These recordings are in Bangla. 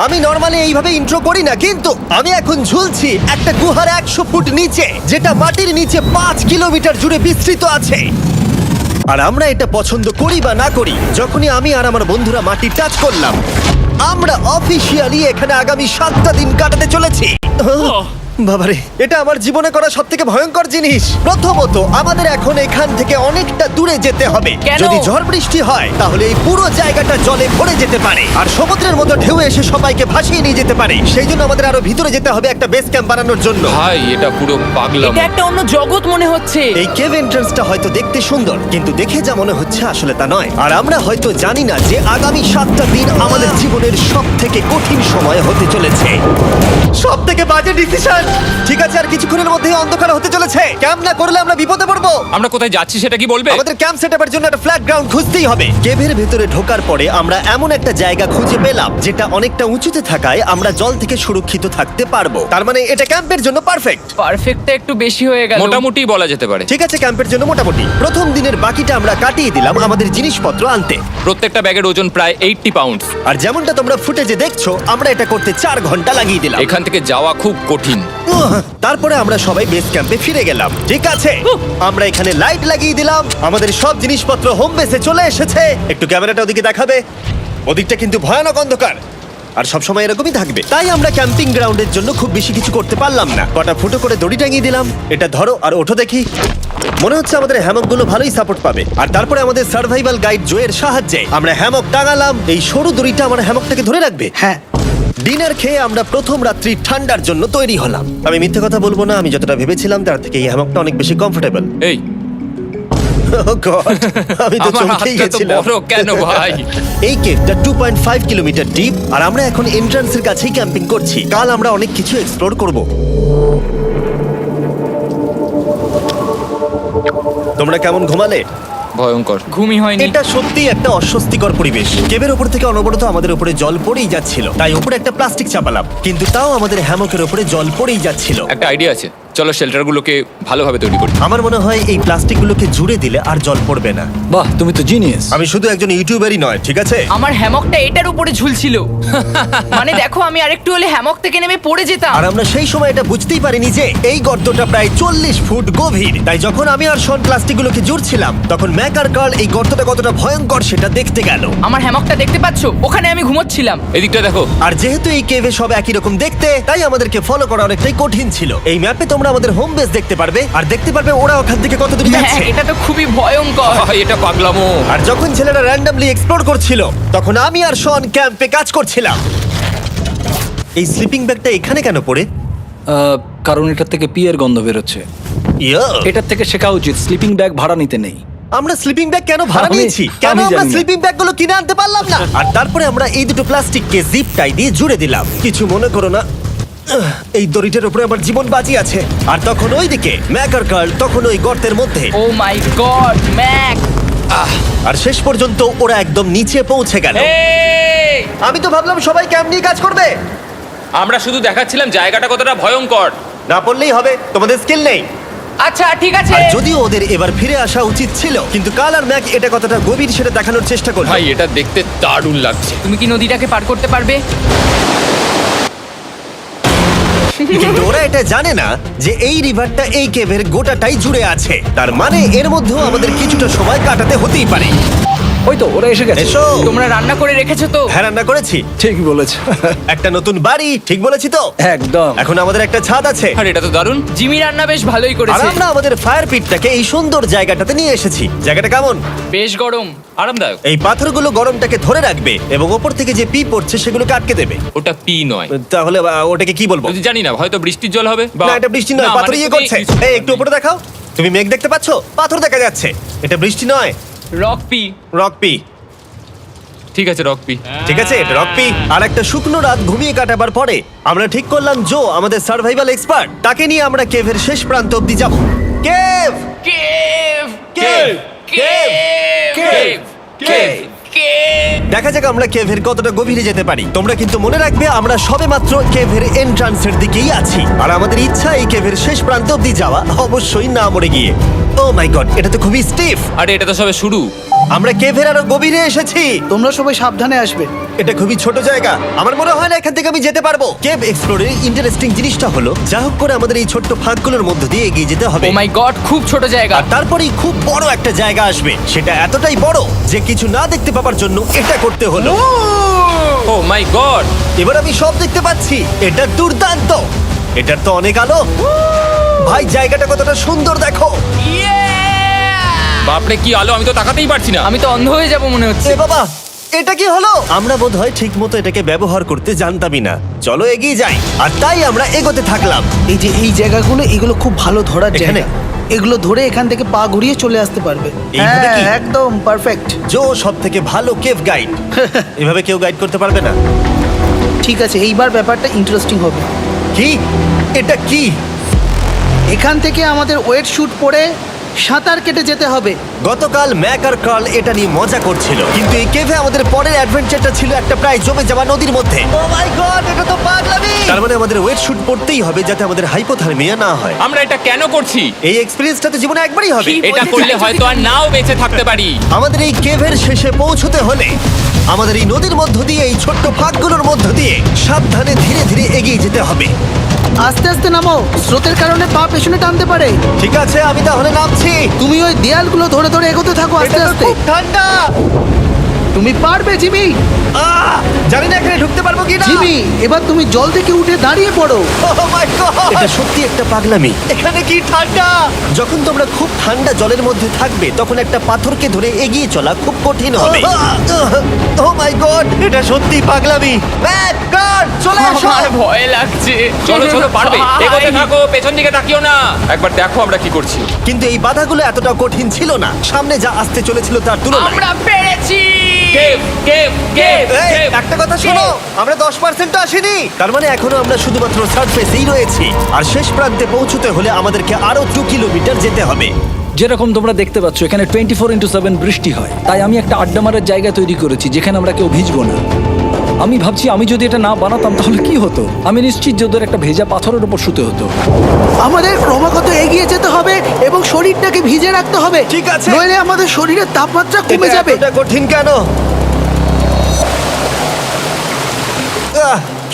আমি নরমালি এইভাবে ইন্ট্রো করি না, কিন্তু আমি এখন ঝুলছি একটা গুহার 100 ফুট নিচে, যেটা মাটির নিচে 5 কিলোমিটার জুড়ে বিস্তৃত আছে। আর আমরা এটা পছন্দ করি বা না করি, যখনই আমি আর আমার বন্ধুরা মাটি টাচ করলাম, আমরা অফিসিয়ালি এখানে আগামী 7টা দিন কাটাতে চলেছি। বাবারে, এটা আমার জীবনে করা সবথেকে ভয়ঙ্কর জিনিস। প্রথমত, আমাদের এখন এখান থেকে অনেকটা দূরে যেতে হবে। কেন? যদি ঝড় বৃষ্টি হয় তাহলে এই পুরো জায়গাটা জলে ভরে যেতে পারে, আর সমুদ্রের মতো ঢেউ এসে সবাইকে ভাসিয়ে নিয়ে যেতে পারে। সেই জন্য আমাদের আরো ভিতরে যেতে হবে একটা বেস ক্যাম্প বানানোর জন্য। ভাই এটা পুরো পাগলাম। এটা একটা অন্য জগৎ মনে হচ্ছে। এই কেভ এন্ট্রান্সটা হয়তো দেখতে সুন্দর, কিন্তু দেখে যা মনে হচ্ছে আসলে তা নয়। আর আমরা হয়তো জানি না যে আগামী 7টা দিন আমাদের জীবনের সব থেকে কঠিন সময় হতে চলেছে। সব থেকে বাজে ডিসিশন। ঠিক আছে, আর কিছুক্ষণের মধ্যেই অন্ধকার হতে চলেছে। ক্যাম্প না করলে আমরা বিপদে পড়বো। আমরা কোথায় যাচ্ছি সেটা কি বলবে? আমাদের ক্যাম্প সেটআপের জন্য একটা ফ্ল্যাট গ্রাউন্ড খুঁজতেই হবে। কেভের ভেতরে ঢোকার পরে আমরা এমন একটা জায়গা খুঁজে পেলাম যেটা অনেকটা উঁচুতে থাকায় আমরা জল থেকে সুরক্ষিত থাকতে পারবো। তার মানে এটা ক্যাম্পের জন্য পারফেক্ট। পারফেক্টটা একটু বেশি হয়ে গেল। মোটামুটি বলা যেতে পারে। ঠিক আছে, ক্যাম্পের জন্য মোটামুটি। প্রথম দিনের বাকিটা আমরা কাটিয়ে দিলাম আমাদের জিনিসপত্র আনতে। প্রত্যেকটা ব্যাগের ওজন প্রায় 80 পাউন্ড। আর যেমনটা তোমরা ফুটেজে দেখছো, আমরা এটা করতে 4 ঘন্টা লাগিয়ে দিলাম। এখান থেকে যাওয়া খুব কঠিন। তারপরে আমরা সবাই বেস ক্যাম্পে ফিরে গেলাম। ঠিক আছে, আমরা এখানে লাইট লাগিয়ে দিলাম। আমাদের সব জিনিসপত্র হোম বেসে চলে এসেছে। একটু ক্যামেরাটা ওদিকে দেখাবে? ওদিকটা কিন্তু ভয়ানক অন্ধকার, আর সবসময় এরকমই থাকবে। তাই আমরা ক্যাম্পিং গ্রাউন্ডের জন্য খুব বেশি কিছু করতে পারলাম না। কটা ফুটো করে দড়ি টাঙিয়ে দিলাম। এটা ধরো আর ওঠো দেখি। মনে হচ্ছে আমাদের হ্যামকগুলো ভালোই সাপোর্ট পাবে। আর তারপরে আমাদের সার্ভাইভাল গাইড জোয়ের সাহায্যে আমরা হ্যামক টাঙালাম। এই সরু দড়িটা আমার হ্যামকটাকে ধরে রাখবে। হ্যাঁ, ডিনার খেয়ে আমরা প্রথম রাত্রি ঠান্ডার জন্য তৈরি হলাম। আমি মিথ্যে কথা বলবো না, আমি যতটা ভেবেছিলাম তার থেকে এই হ্যামকটা অনেক বেশি কমফোর্টেবল। এই আমি তো আমার চমকেই হাতটা তো গেছিলাম। বড় কেন ভাই? এই কেভটা 2.5 কিলোমিটার ডিপ, আর আমরা এখন এন্ট্রান্সের কাছেই ক্যাম্পিং করছি। কাল আমরা অনেক কিছু এক্সপ্লোর করব। তোমরা কেমন ঘুমালে? ভয়ঙ্কর। ঘুমই হয়নি। এটা সত্যি একটা অস্বস্তিকর পরিবেশ। কেবের উপর থেকে অনবরত আমাদের উপরে জল পড়েই যাচ্ছিল, তাই উপরে একটা প্লাস্টিক চাপালাম, কিন্তু তাও আমাদের হ্যামকের উপরে জল পড়েই যাচ্ছিল। একটা আইডিয়া আছে, চলো শেল্টারগুলোকে ভালোভাবে তৈরি করি। আমার মনে হয় এই প্লাস্টিকগুলোকে জুড়ে দিলে আর জল পড়বে না। বাহ, তুমি তো জিনিয়াস। আমি শুধু একজন ইউটিউবারই নয়, ঠিক আছে? আমার হ্যামকটা এটার উপরে ঝুলছিল। মানে দেখো, আমি আরেকটু হলে হ্যামক থেকে নেমে পড়ে যেতাম। আর আমরা সেই সময় এটা বুঝতেই পারিনি যে এই গর্তটা প্রায় 40 ফুট গভীর। তাই যখন আমি আর শন প্লাস্টিকগুলোকে জুড়ছিলাম, তখন ম্যাক আর কার্ল এই গর্তটা কতটা ভয়ঙ্কর সেটা দেখতে গেল। আমার হ্যামকটা দেখতে পাচ্ছো? ওখানে আমি ঘুমোচ্ছিলাম। এদিকটা দেখো। আর যেহেতু এই কেভে সব একই রকম দেখতে, তাই আমাদেরকে ফলো করা অনেকটাই কঠিন ছিল। এই ম্যাপে তোমরা আমাদের হোম বেস দেখতে পারবে, আর দেখতে পারবে ওরা ওখান থেকে কত দূর হ্যাঁ, যাচ্ছে। এটা তো খুবই ভয়ঙ্কর। ভাই এটা পাগলামো। আর যখন ছেলেরা র্যান্ডমলি এক্সপ্লোর করছিল, তখন আমি আর শন ক্যাম্পে কাজ করছিলাম। এই স্লিপিং ব্যাগটা এখানে কেন পড়ে? কারণ এটার থেকে পিয়ের গন্ধ বেরোচ্ছে। ইয়া, এটার থেকে শেখা উচিত স্লিপিং ব্যাগ ভাড়া নিতে নেই। আমরা স্লিপিং ব্যাগ কেন ভাড়া আমি- নিয়েছি? কেন আমি আমরা জানি না। স্লিপিং ব্যাগগুলো কিনে আনতে পারলাম না? আর তারপরে আমরা এই দুটো প্লাস্টিককে জিপ টাই দিয়ে জুড়ে দিলাম। কিছু মনে করো না, এই দড়িটার উপরে আমার জীবন বাজি আছে। আর তখন ওইদিকে ম্যাক আর কার্ল তখন ওই গর্তের মধ্যে। ও মাই গড, ম্যাক! আর শেষ পর্যন্ত ওরা একদম নিচে পৌঁছে গেল। এই, আমি তো ভাবলাম সবাই ক্যাম্প নিয়ে কাজ করবে। আমরা শুধু দেখাচ্ছিলাম জায়গাটা কতটা ভয়ঙ্কর। না পড়লেই হবে, তোমাদের স্কিল নেই। আচ্ছা ঠিক আছে। আর যদিও ওদের এবার ফিরে আসা উচিত ছিল, কিন্তু কাল আর ম্যাক এটা কতটা গভীর সেটা দেখানোর চেষ্টা করলো। ভাই এটা দেখতে দারুণ লাগছে। তুমি কি নদীটাকে পার করতে পারবে? কিন্তু ওরা এটা জানে না যে এই রিভারটা এই কেভের গোটাটাই জুড়ে আছে। তার মানে এর মধ্যেও আমাদের কিছুটা সময় কাটাতে হতেই পারে। ওই তো ওরা এসে গেছে। এসো। তোমরা রান্না করে রেখেছো তো? হ্যাঁ, রান্না করেছি। ঠিক বলেছ। একটা নতুন বাড়ি, ঠিক বলেছি তো? একদম। এখন আমাদের একটা ছাদ আছে। আর এটা তো দারুণ। জিমি রান্না বেশ ভালোই আর করেছে। আমরা আমাদের ফায়ার পিটটাকে এই সুন্দর জায়গাটাতে নিয়ে এসেছি। জায়গাটা কেমন? বেশ গরম। আরামদায়ক। এই পাথরগুলো গরমটাকে ধরে রাখবে এবং ওপর থেকে যে পি পড়ছে সেগুলোকে আটকে দেবে। ওটা পি নয়। তাহলে ওটাকে কি বলবো? যদি জানি না, হয়তো বৃষ্টির জল হবে। না, এটা বৃষ্টি নয়, পাথর মানে ইয়ে তুমি করছে। এই একটু উপরে দেখাও। তুমি মেঘ দেখতে পাচ্ছো? পাথর দেখা যাচ্ছে। এটা বৃষ্টি নয়, রক পি। Rock P. ঠিক আছে, রক পি। ঠিক আছে, এটা রক পি। আর একটা শুকনো রাত ঘুমিয়ে কাটাবার পরে আমরা ঠিক করলাম জো আমাদের সার্ভাইভাল এক্সপার্ট, তাকে নিয়ে আমরা কেভের শেষ প্রান্ত অব্দি যাব। Cave, cave! Cave, cave, cave! Cave. দেখা যাক আমরা কেভের কতটা গভীরে যেতে পারি। তোমরা কিন্তু মনে রাখবে আমরা সবেমাত্র কেভের এন্ট্রান্সের দিকেই আছি, আর আমাদের ইচ্ছা এই কেভের শেষ প্রান্ত অব্দি যাওয়া, অবশ্যই না মরে গিয়ে। ও মাই গড, এটা তো খুবই স্টিফ। আরে এটা তো সবে শুরু। আমরা কেভের আরো গভীরে এসেছি। তোমরা সবাই সাবধানে আসবে। এটা খুবই ছোট জায়গা, আমার মনে হয় না এখান থেকে আমি যেতে পারবো। কেভ এক্সপ্লোরের ইন্টারেস্টিং জিনিসটা হলো যা হোক করে আমাদের এই ছোট্ট ফাঁকগুলোর মধ্য দিয়ে এগিয়ে যেতে হবে। ও মাই গড, খুব ছোট জায়গা। আর তারপরেই খুব বড় একটা জায়গা আসবে, সেটা এতটাই বড় যে কিছু না দেখতে পাওয়ার জন্য এটা করতে হলো। ও মাই গড! এবার আমি সব দেখতে পাচ্ছি, এটা দুর্দান্ত। এটার তো অনেক আলো। ভাই জায়গাটা কতটা সুন্দর দেখো। বাপরে কি আলো, আমি তো তাকাতেই পারছি না। আমি তো অন্ধ হয়ে যাব মনে হচ্ছে। এ বাবা, এটা কি হলো? আমরা বোধহয় ঠিক মতো এটাকে ব্যবহার করতে জানতামই না। চলো এগিয়ে যাই। আর তাই আমরা এগোতে থাকলাম। এই যে এই জায়গাগুলো, এগুলো খুব ভালো ধরার এখানে? জায়গা। এগুলো ধরে এখান থেকে পা ঘুরিয়ে চলে আসতে পারবে। এইভাবে কি? একদম পারফেক্ট। জো সব থেকে ভালো কেভ গাইড। এভাবে কেউ গাইড করতে পারবে না। ঠিক আছে, এইবার ব্যাপারটা ইন্টারেস্টিং হবে। কি? এটা কি? এখান থেকে আমাদের ওয়েট শুট পরে সাঁতার কেটে যেতে হবে। গতকাল ম্যাক আর কার্ল এটা নিয়ে মজা করছিল, কিন্তু এই কেভে আমাদের পরের অ্যাডভেঞ্চারটা ছিল একটা প্রায় জমে যাওয়া নদীর মধ্যে। ও মাই গড, এটা তো পাগলামি! তার মানে আমাদের ওয়েট শুট পড়তেই হবে যাতে আমাদের হাইপোথার্মিয়া না হয়। আমরা এটা কেন করছি? এই এক্সপেরিয়েন্সটা তো জীবনে একবারই হবে। কি? এটা বলতে করলে চাইছো হয়তো আর নাও বেঁচে থাকতে পারি। আমাদের এই কেভের শেষে পৌঁছতে হলে আমাদের এই নদীর মধ্য দিয়ে, এই ছোট্ট ফাঁকগুলোর মধ্য দিয়ে সাবধানে ধীরে ধীরে এগিয়ে যেতে হবে। আস্তে আস্তে নামো, স্রোতের কারণে পা পেছনে টানতে পারে। ঠিক আছে, আমি তাহলে নামছি। তুমি ওই দেয়ালগুলো ধরে ধরে এগোতে থাকো আস্তে এটা তো আস্তে। খুব ঠান্ডা। তুমি পারবে জিমি। জানি না এখানে ঢুকতে পারবো কি না। জিমি, এবার তুমি জল থেকে উঠে দাঁড়িয়ে পড়ো। এটা সত্যি একটা পাগলামি। এখানে কি ঠান্ডা! যখন তোমরা খুব ঠান্ডা জলের মধ্যে থাকবে তখন একটা পাথরকে ধরে এগিয়ে চলা খুব কঠিন হবে। ও মাই গড, এটা সত্যি পাগলামি। ম্যাক, কার্ল, চলে এসো। আমার ভয় লাগছে। চলো চলো, পারবে। ভাই। এগোতে থাকো, পেছন দিকে তাকিও না। একবার দেখো আমরা কি করছি। কিন্তু এই বাধাগুলো এতটা কঠিন ছিল না সামনে যা আসতে চলেছিল তার তুলনায়। আমরা পেরেছি। কেভ কেভ কেভ এই, কেভ। একটা কথা শোনো, আমরা 10% আসিনি। তার মানে এখনো আমরা শুধুমাত্র সার্ফেসেই রয়েছি, আর শেষ প্রান্তে পৌঁছতে হলে আমাদেরকে আরো 2 কিলোমিটার যেতে হবে। যেরকম তোমরা দেখতে পাচ্ছ এখানে 24x7 বৃষ্টি হয়, তাই আমি একটা আড্ডা মারার জায়গা তৈরি করেছি যেখানে আমরা কেউ ভিজবো না। আমি ভাবছি আমি যদি এটা না বানাতাম তাহলে কি হতো। আমি নিশ্চিত যে ওদের একটা ভেজা পাথরের উপর শুতে হতো। আমাদের ক্রমাগত এগিয়ে যেতে হবে এবং শরীরটাকে ভিজে রাখতে হবে। ঠিক আছে। নইলে আমাদের শরীরের তাপমাত্রা কমে যাবে। এটা কঠিন কেন?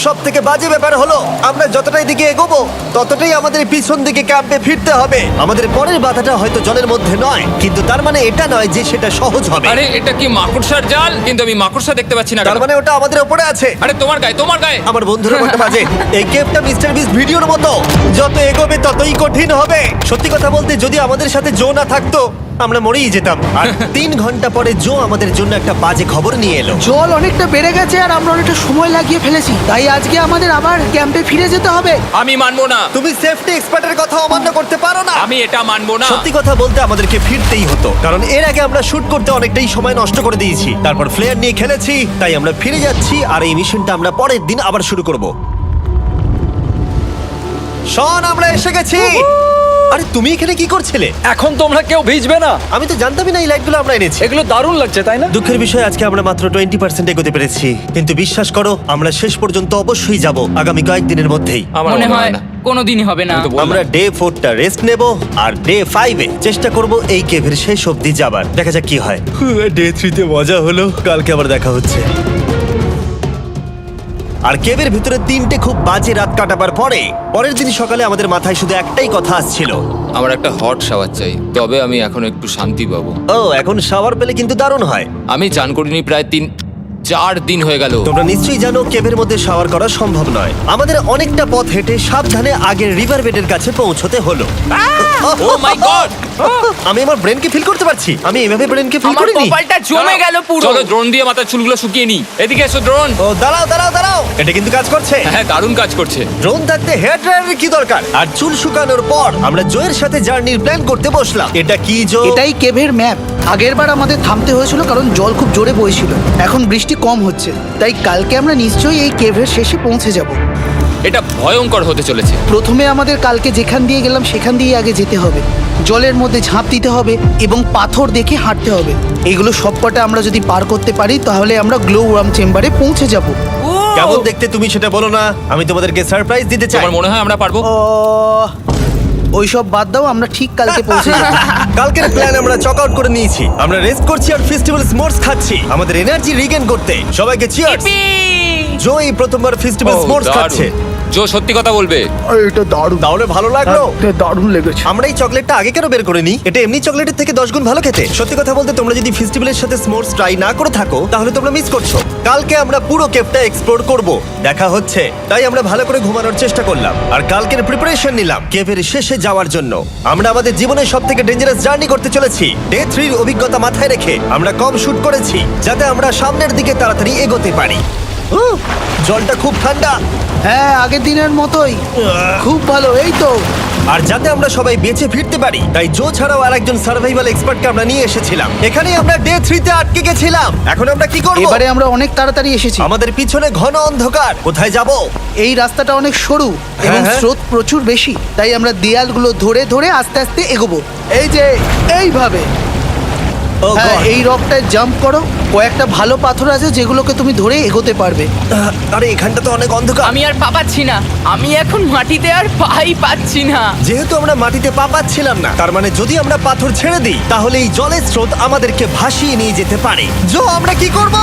সব থেকে বাজে ব্যাপার হলো আমরা যতটাই দিকে এগোবো ততটাই আমাদের পিছন দিকে ক্যাম্পে ফিরতে হবে। আমাদের পরের বাধাটা হয়তো জলের মধ্যে নয়, কিন্তু তার মানে এটা নয় যে সেটা সহজ হবে। আরে এটা কি মাকড়সার জাল? কিন্তু আমি মাকড়সা দেখতে পাচ্ছি না তার কেন? মানে ওটা আমাদের উপরে আছে। আরে তোমার গায়ে, তোমার গায়ে। আমার বন্ধুরা বলতে বাজে। এই গেমটা মিস্টার বিস ভিডিওর মতো, যত এগোবে ততই কঠিন হবে। সত্যি কথা বলতে যদি আমাদের সাথে জো না থাকতো আমরা মরেই যেতাম। আর 3 ঘন্টা পরে জো আমাদের জন্য একটা বাজে খবর নিয়ে এলো। জল অনেকটা বেড়ে গেছে আর আমরা অনেকটা সময় লাগিয়ে ফেলেছি, তাই আজকে আমাদের আবার ক্যাম্পে ফিরে যেতে হবে। আমি মানবো না। তুমি সেফটি এক্সপার্টের কথা অমান্য করতে পারো না। আমি এটা মানবো না। সত্যি কথা বলতে আমাদেরকে ফিরতেই হতো, কারণ এর আগে আমরা শুট করতে অনেকটাই সময় নষ্ট করে দিয়েছি। তারপর ফ্লেয়ার নিয়ে খেলেছি, তাই আমরা ফিরে যাচ্ছি আর এই মিশনটা আমরা পরের দিন আবার শুরু করব। শন, আমরা এসে গেছি। আরে তুমি এখানে কি করছিলে? এখন তোমরা কেউ ভিজবে না। আমি তো জানতামই না এই লাইটগুলো আমরা এনেছি। এগুলো দারুণ লাগছে তাই না? দুঃখের বিষয় আজকে আমরা মাত্র 20% এগোতে পেরেছি, কিন্তু বিশ্বাস করো আমরা শেষ পর্যন্ত অবশ্যই যাব আগামী কয়েকদিনের মধ্যেই। আমার মনে হয় না। কোনোদিনই হবে না। আমি তো বললাম। আমরা ডে 4টা রেস্ট নেব আর ডে 5-এ চেষ্টা করব এই কেভের শেষ অবধি যাবার। দেখা যাক কি হয়। ডে 3-তে মজা হলো, কালকে আবার দেখা হচ্ছে। আর কেভের ভিতরে 3টে খুব বাজে রাত কাটাবার পরে পরের দিন সকালে আমাদের মাথায় শুধু একটাই কথা আসছিল। আমার একটা হট শাওয়ার চাই, তবে আমি এখন একটু শান্তি পাবো। ও, এখন শাওয়ার পেলে কিন্তু দারুণ হয়। আমি চান করিনি প্রায় 3-4 দিন হয়ে গেল। তোমরা নিশ্চয়ই জানো কেভের মধ্যে শাওয়ার করা সম্ভব নয়। আমাদের অনেকটা পথ হেঁটে সাবধানে আগের রিভার বেডের কাছে পৌঁছতে হলো। ও মাই গড! আমি আমার ব্রেনকে ফিল করতে পারছি। আমি এভাবে ব্রেনকে ফিল আমার করিনি। কপালটা জমে গেল পুরো। চলো ড্রোন দিয়ে মাথার চুলগুলো শুকিয়ে নি। এদিকে এসো ড্রোন। ও দাঁড়াও দাঁড়াও দাঁড়াও, এটা কিন্তু কাজ করছে। হ্যাঁ, দারুণ কাজ করছে। ড্রোন থাকতে হেয়ার ড্রায়ারের কি দরকার? আর চুল শুকানোর পর আমরা জোয়ের সাথে জার্নির প্ল্যান করতে বসলাম। এটা কি জো? এটাই কেভের ম্যাপ। আগেরবার আমাদের থামতে হয়েছিল কারণ জল খুব জোরে বইছিল। এখন বৃষ্টি কম হচ্ছে, তাই কালকে আমরা নিশ্চয়ই এই কেভের শেষে পৌঁছে যাব। এটা ভয়ঙ্কর হতে চলেছে। প্রথমে আমাদের কালকে যেখান দিয়ে গেলাম সেখান দিয়ে আগে যেতে হবে। জলের মধ্যে ঝাঁপ দিতে হবে এবং পাথর দেখে হাঁটতে হবে। এগুলো সবকটা আমরা যদি পার করতে পারি তাহলে আমরা গ্লো ওয়ার্ম চেম্বারে পৌঁছে যাব। কেমন দেখতে তুমি সেটা বলো না, আমি তোমাদেরকে সারপ্রাইজ দিতে চাই। তোমার মনে হয় আমরা পারবো? ওইসব বাদ দাও, আমরা ঠিক কালকে পৌঁছে যাব। কালকের প্ল্যান আমরা চক আউট করে নিয়েছি। আমরা রেস্ট করছি আর ফেস্টিভ্যাল স্মোর্টস খাচ্ছি আমাদের এনার্জি রিগেন করতে। সবাইকে চিয়ার্স। Yippee! জো এই প্রথমবার ফেস্টিভ্যাল স্মোর্টস খাচ্ছে। জো সত্যি কথা বলবে। এটা দারুণ, তাহলে ভালো লাগলো? এটা দারুণ লেগেছে। আমরা এই চকলেটটা আগে কেন বের করিনি? এটা এমনি চকলেটের থেকে 10 গুণ ভালো খেতে। সত্যি কথা বলতে তোমরা যদি ফেস্টিভ্যালের সাথে স্মোর্টস ট্রাই না করে থাকো তাহলে তোমরা মিস করছো। কালকে আমরা পুরো কেভটা এক্সপ্লোর করব, দেখা হচ্ছে। তাই আমরা ভালো করে ঘুমানোর চেষ্টা করলাম আর কালকের প্রিপারেশন নিলাম কেভের শেষে যাওয়ার জন্য। আমরা আমাদের জীবনের সবথেকে ডেঞ্জারাস জার্নি করতে চলেছি। ডে 3 এর অভিজ্ঞতা মাথায় রেখে আমরা কম শুট করেছি যাতে আমরা সামনের দিকে তাড়াতাড়ি এগোতে পারি। উহ, জলটা খুব ঠান্ডা। হ্যাঁ, আগের দিনের মতোই খুব ভালো। এই তো আর যাতে আমরা সবাই বেঁচে ফিরতে পারি তাই জো ছাড়াও আরেকজন সার্ভাইভাল এক্সপার্টকে আমরা নিয়ে এসেছিলাম। এখানে আমরা ডে 3 তে আটকে গেছিলাম। এখন আমরা কি করব? এবারে আমরা অনেক তাড়াতাড়ি এসেছি। আমাদের পিছনে ঘন অন্ধকার। কোথায় যাব? এই রাস্তাটা অনেক সরু এবং হ্যাঁ। স্রোত প্রচুর বেশি, তাই আমরা দেয়ালগুলো ধরে ধরে আস্তে আস্তে এগোবো। এই যে এইভাবে। ও হ্যাঁ, God! এই রকটায় জাম্প করো। কয়েকটা ভালো পাথর আছে যেগুলোকে তুমি ধরে এগোতে পারবে। আরে এখানটা তো অনেক অন্ধকার। আমি আর পা পাচ্ছি না, আমি এখন মাটিতে আর পাই পাচ্ছি না। যেহেতু আমরা মাটিতে পা পাচ্ছিলাম না তার মানে যদি আমরা পাথর ছেড়ে দিই তাহলে এই জলের স্রোত আমাদেরকে ভাসিয়ে নিয়ে যেতে পারে। জো আমরা কি করব?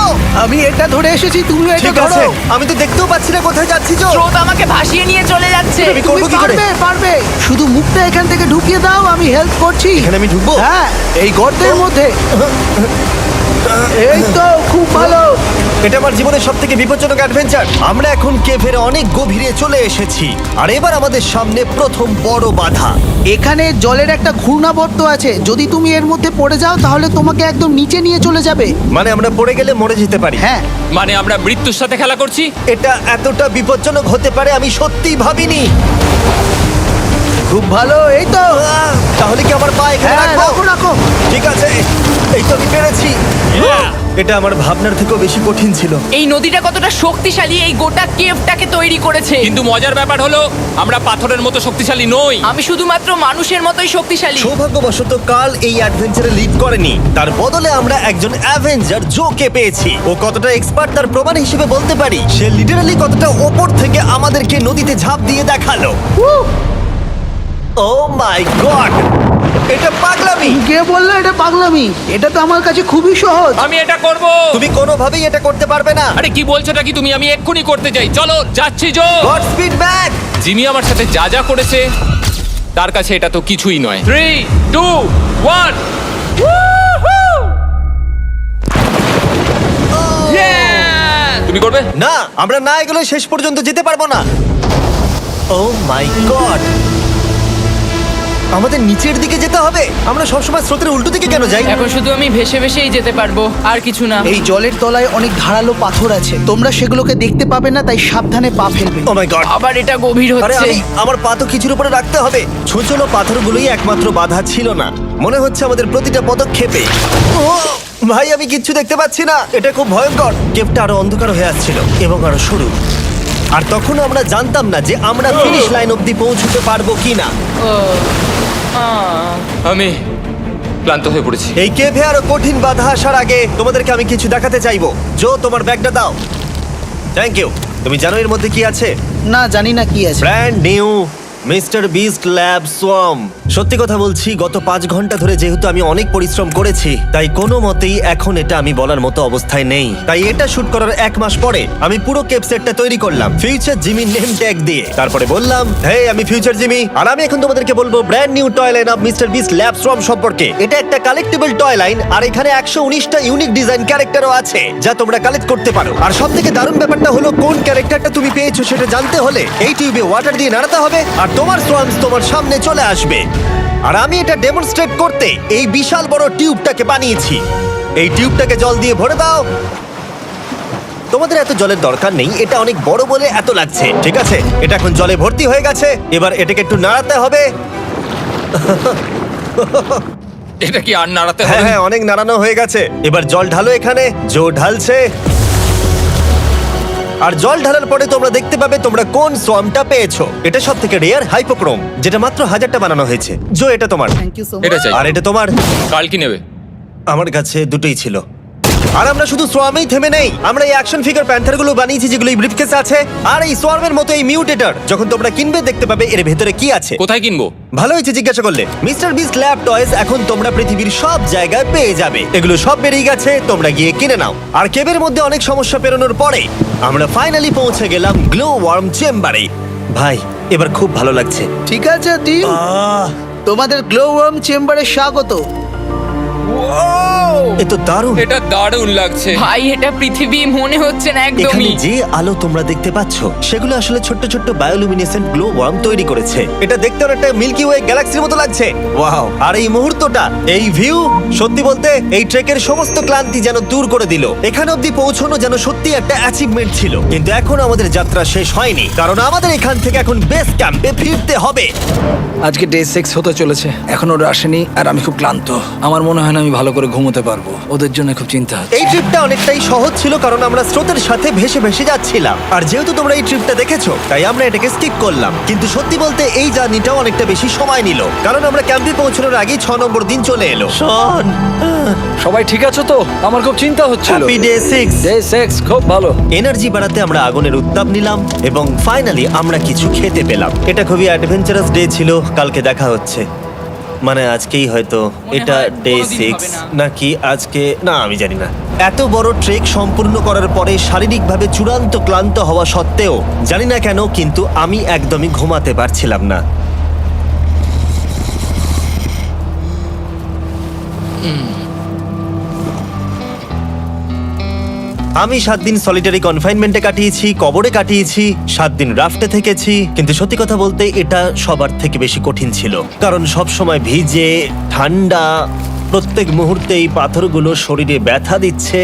আমি এটা ধরে এসেছি, তুমি এটা ঠিক আছে, ধরো। আমি তো দেখতেও পাচ্ছি না কোথায় যাচ্ছি। জো স্রোত আমাকে ভাসিয়ে নিয়ে চলে যাচ্ছে। আমি তুমি করবো কি করে? পারবে, পারবে। শুধু মুখটা এখান থেকে ঢুকিয়ে দাও, আমি হেল্প করছি। এখানে আমি ঢুকবো? হ্যাঁ, এই গর্তের মধ্যে। এই তো খুব ভালো। এটা আমার জীবনের সব থেকে বিপজ্জনক অ্যাডভেঞ্চার। আমরা এখন কেভের অনেক গভীরে চলে এসেছি আর এবার আমাদের সামনে প্রথম বড় বাধা। এখানে জলের একটা ঘূর্ণাবর্ত আছে, যদি তুমি এর মধ্যে পড়ে যাও তাহলে তোমাকে একদম নিচে নিয়ে চলে যাবে। মানে আমরা পড়ে গেলে মরে যেতে পারি। হ্যাঁ, মানে আমরা মৃত্যুর সাথে খেলা করছি। এটা এতটা বিপজ্জনক হতে পারে আমি সত্যিই ভাবিনি। খুব ভালো। এই তো। তাহলে কি আমার পা এখানে হ্যাঁ, রাখবো? রাখো রাখো। ঠিক আছে, এই তো আমি পেরেছি। এটা আমার ভাবনার থেকেও বেশি কঠিন ছিল। এই নদীটা কতটা শক্তিশালী এই গোটা কেভটাকে তৈরি করেছে। কিন্তু মজার ব্যাপার হলো আমরা পাথরের মতো শক্তিশালী নই। আমি শুধুমাত্র মানুষের মতোই শক্তিশালী। সৌভাগ্যবশত কাল এই অ্যাডভেঞ্চারে লিড করেনি, তার বদলে আমরা একজন অ্যাভেঞ্জার জোকে পেয়েছি। ও কতটা এক্সপার্ট তার প্রমাণ হিসেবে বলতে পারি। সে লিটারালি কতটা ওপর থেকে আমাদেরকে নদীতে ঝাঁপ দিয়ে দেখালো। ও মাই গড, এটা পাগলামি। কে বললো এটা পাগলামি? এটা তো আমার কাছে খুবই সহজ। আমি এটা করব। তুমি কোনোভাবেই এটা করতে পারবে না। আরে কি বলছোটা কি তুমি? আমি এক্ষুনি করতে চাই। চলো যাচ্ছি Joe. God speed back. Jimmy আমার সাথে যা যা করেছে তার কাছে এটা তো কিছুই নয়। 3, 2, 1। তুমি করবে? না, আমরা না এগুলো শেষ পর্যন্ত যেতে পারবো না। ও মাই গড, আমাদের নিচের দিকে যেতে হবে। আমরা সবসময় স্রোতের উল্টো দিকে কেন যাই? এখন শুধু আমি ভেসে ভেসেই যেতে পারবো, আর কিছু না। এই জলের তলায় অনেক ধারালো পাথর আছে, তোমরা সেগুলোকে দেখতে পাবে না, তাই সাবধানে পা ফেলবে। ও মাই গড, আবার এটা গভীর আরে হচ্ছে। আমার পা তো কিছুর উপরে রাখতে হবে। ছোট পাথরগুলোই একমাত্র বাধা ছিল না, মনে হচ্ছে আমাদের প্রতিটা পদক্ষেপে। ও ভাই, আমি কিচ্ছু দেখতে পাচ্ছি না। এটা খুব ভয়ঙ্কর। কেভটা আরো অন্ধকার হয়ে আসছিল এবং আরো সরু। আর তখন আমরা জানতাম না যে আমরা ফিনিশ লাইন অবধি পৌঁছতে পারবো কিনা। আমি ক্লান্ত হয়ে পড়েছি। এই কেভে আরো কঠিন বাধা আসার আগে তোমাদেরকে আমি কিছু দেখাতে চাইবো। জো, তোমার ব্যাগটা দাও। Thank you. তুমি জানো এর মধ্যে কি আছে? না, জানি না কি আছে। Brand new mister beast lab swamp. সত্যি কথা বলছি, গত 5 ঘন্টা ধরে যেহেতু আমি অনেক পরিশ্রম করেছি তাই কোনো মতেই এখন এটা আমি বলার মতো অবস্থায় নেই। তাই এটা শুট করার 1 মাস পরে আমি পুরো কেপ সেটটা তৈরি করলাম ফিউচার জিমি নেম ট্যাগ দিয়ে। তারপরে বললাম, হে আমি ফিউচার জিমি, আর আমি এখন তোমাদেরকে বলবো brand new toy line of mister beast lab swamp সম্পর্কে। এটা একটা কালেক্টেবল টয় লাইন আর এখানে 119টা ইউনিক ডিজাইন ক্যারেক্টারও আছে যা তোমরা কালেক্ট করতে পারো। আর সবথেকে দারুণ ব্যাপারটা হলো কোন ক্যারেক্টারটা তুমি পেয়েছো সেটা জানতে হলে এই টিউবে ওয়াটার দিয়ে নাড়াতে হবে আর তোমার সোয়ামস তোমার সামনে চলে আসবে। আর আমি এটা ডেমনস্ট্রেট করতে এই বিশাল বড় টিউবটাকে বানিয়েছি। এই টিউবটাকে জল দিয়ে ভরে দাও। তোমাদের এত জলের দরকার নেই, এটা অনেক বড় বলে এত লাগছে। ঠিক আছে, এটা এখন জলে ভর্তি হয়ে গেছে। এবার এটাকে একটু নাড়াতে হবে। এটা কি আর নাড়াতে হ্যাঁ হবে? হ্যাঁ, অনেক নাড়ানো হয়ে গেছে। এবার জল ঢালো এখানে। জো ঢালছে। আর জল ঢালার পরে তোমরা দেখতে পাবে তোমরা কোন সোয়ামটা পেয়েছো। এটা সব থেকে রেয়ার হাইপোক্রোম, যেটা মাত্র 1000টা বানানো হয়েছে। জো, এটা তোমার। থ্যাংক ইউ সো এটা মাচ। চাই। আর এটা তোমার। কাল কি নেবে? আমার কাছে দুটোই ছিল। আর আমরা শুধু সোয়ামেই থেমে নেই, আমরা এই অ্যাকশন ফিগার প্যান্থার গুলো বানিয়েছি যেগুলো এই ব্রিফকেসে আছে। আর এই সোয়ার্মের মতো এই মিউটেটর যখন তোমরা কিনবে দেখতে পাবে এর ভেতরে কি আছে। কোথায় কিনবো? ভালো হয়েছে জিজ্ঞাসা করলে। মিস্টার বিস্ট ল্যাব টয়েস এখন তোমরা পৃথিবীর সব জায়গায় পেয়ে যাবে। এগুলো সব বেরিয়ে গেছে, তোমরা গিয়ে কিনে নাও। আর কেবের মধ্যে অনেক সমস্যা পেরোনোর পরে আমরা ফাইনালি পৌঁছে গেলাম গ্লো ওয়ার্ম চেম্বারে। ভাই এবার খুব ভালো লাগছে। ঠিক আছে টিম, তোমাদের গ্লো ওয়ার্ম চেম্বারে স্বাগত। এ তো দারুণ। এটা দারুণ লাগছে। ভাই এটা পৃথিবী মনে হচ্ছে না এখানে একদমই। যে আলো তোমরা দেখতে পাচ্ছ সেগুলো আসলে ছোট্ট ছোট্ট বায়োলুমিনেসেন্ট গ্লো ওয়ার্ম তৈরি করেছে। এটা দেখতে অনেকটা মিল্কি ওয়ে গ্যালাক্সির মতো লাগছে। ওয়াও! আর এই মুহূর্তটা, এই ভিউ, সত্যি বলতে এই ট্রেকের সমস্ত ক্লান্তি যেন দূর করে দিল। এখানে অবধি পৌঁছানো যেন সত্যি একটা অ্যাচিভমেন্ট ছিল। কিন্তু এখন আমাদের যাত্রা শেষ হয়নি, কারণ আমাদের এখান থেকে এখন বেস ক্যাম্পে ফিরতে হবে। আজকে ডে 6 হতে চলেছে, এখনো ওরা আসেনি আর আমি খুব ক্লান্ত। আমার মনে হয় না আমি ভালো করে ঘুমোতে পারবো, ওদের জন্য খুব চিন্তা হচ্ছে। এই ট্রিপটা অনেকটাই সহজ ছিল কারণ আমরা স্রোতের সাথে ভেসে ভেসে যাচ্ছিলাম। আর যেহেতু তোমরা এই ট্রিপটা দেখেছো তাই আমরা এটাকে স্কিপ করলাম। কিন্তু সত্যি বলতে এই জার্নিটাও অনেকটা বেশি সময় নিল, কারণ আমরা ক্যাম্পে পৌঁছানোর আগেই 6 নম্বর দিন চলে এলো। শন, সবাই ঠিক আছে তো? আমার খুব চিন্তা হচ্ছিল। Happy day 6। ডে 6 খুব ভালো। এনার্জি বাড়াতে আমরা আগুনের উত্তাপ নিলাম এবং ফাইনালি আমরা কিছু খেতে পেলাম। এটা খুবই অ্যাডভেঞ্চারাস ডে ছিল। কালকে দেখা হচ্ছে, মানে আজকেই হয়তো। এটা হয় ডে কোনোদিন 6 হবে না। নাকি আজকে, না আমি জানি না। এত বড় ট্রেক সম্পূর্ণ করার পরে শারীরিকভাবে চূড়ান্ত ক্লান্ত হওয়া সত্ত্বেও জানি না কেন কিন্তু আমি একদমই ঘুমাতে পারছিলাম না। আমি 7 দিন সলিটারি কনফাইনমেন্টে কাটিয়েছি, কবরে কাটিয়েছি, 7 দিন রাফটে থেকেছি। কিন্তু সত্যি কথা বলতে এটা সবার থেকে বেশি কঠিন ছিল, কারণ সব সময় ভিজে, ঠান্ডা, প্রত্যেক মুহূর্তে এই পাথরগুলো শরীরে ব্যথা দিচ্ছে।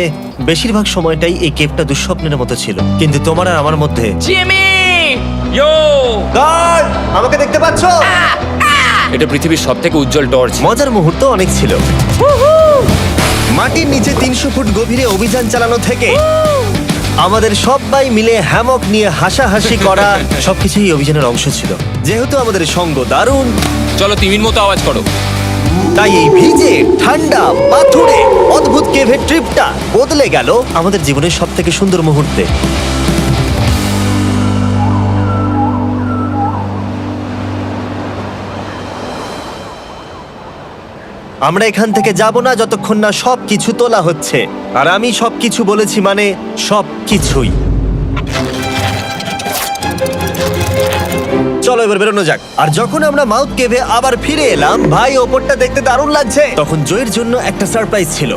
বেশিরভাগ সময়টাই এই কেপটা দুঃস্বপ্নের মতো ছিল। কিন্তু তোমার আর আমার মধ্যে জিমি! ইয়ো! গার্ড, আমাকে দেখতে পাচ্ছো? এটা পৃথিবীর সবথেকে উজ্জ্বল টর্চ। মজার মুহূর্ত অনেক ছিল। মাটির নিচে 300 ফুট গভীরে অভিযান চালানো থেকে আমাদের সবাই মিলে হ্যামক নিয়ে হাসাহাসি করা সবকিছুই অভিযানের অংশ ছিল। যেহেতু আমাদের সঙ্গ দারুণ, চলো তিমির মতো আওয়াজ করো। তাই এই ভিজে, ঠান্ডা, পাথুরে অদ্ভুত কেভের ট্রিপটা বদলে গেল আমাদের জীবনের সব থেকে সুন্দর মুহূর্তে। আমরা এখান থেকে যাব না যতক্ষণ না সবকিছু তোলা হচ্ছে। আর আমি সবকিছু বলেছি মানে সবকিছুই। চলো এবার বেরোনো যাক। আর যখন আমরা মাউথ কেভে আবার ফিরে এলাম, ভাই ওপরটা দেখতে দারুণ লাগছে। তখন জোয়ের জন্য একটা সারপ্রাইজ ছিল।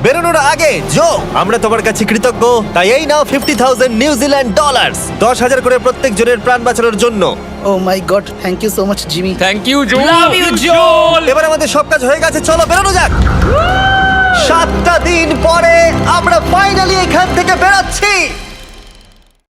বেরোনোর আগে জো, আমরা তোমার কাছে কৃতজ্ঞ। তাই এই নাও $50,000 নিউজিল্যান্ড ডলার, 10,000 করে প্রত্যেক জনের প্রাণ বাঁচানোর জন্য। Oh my God, thank you so much Jimmy. Thank you Joe. Love you, Joel! এবার আমাদের সব কাজ হয়ে গেছে, চলো বেরোনো যাক। 7টা দিন পরে আমরা ফাইনালি এখান থেকে বেরোচ্ছি।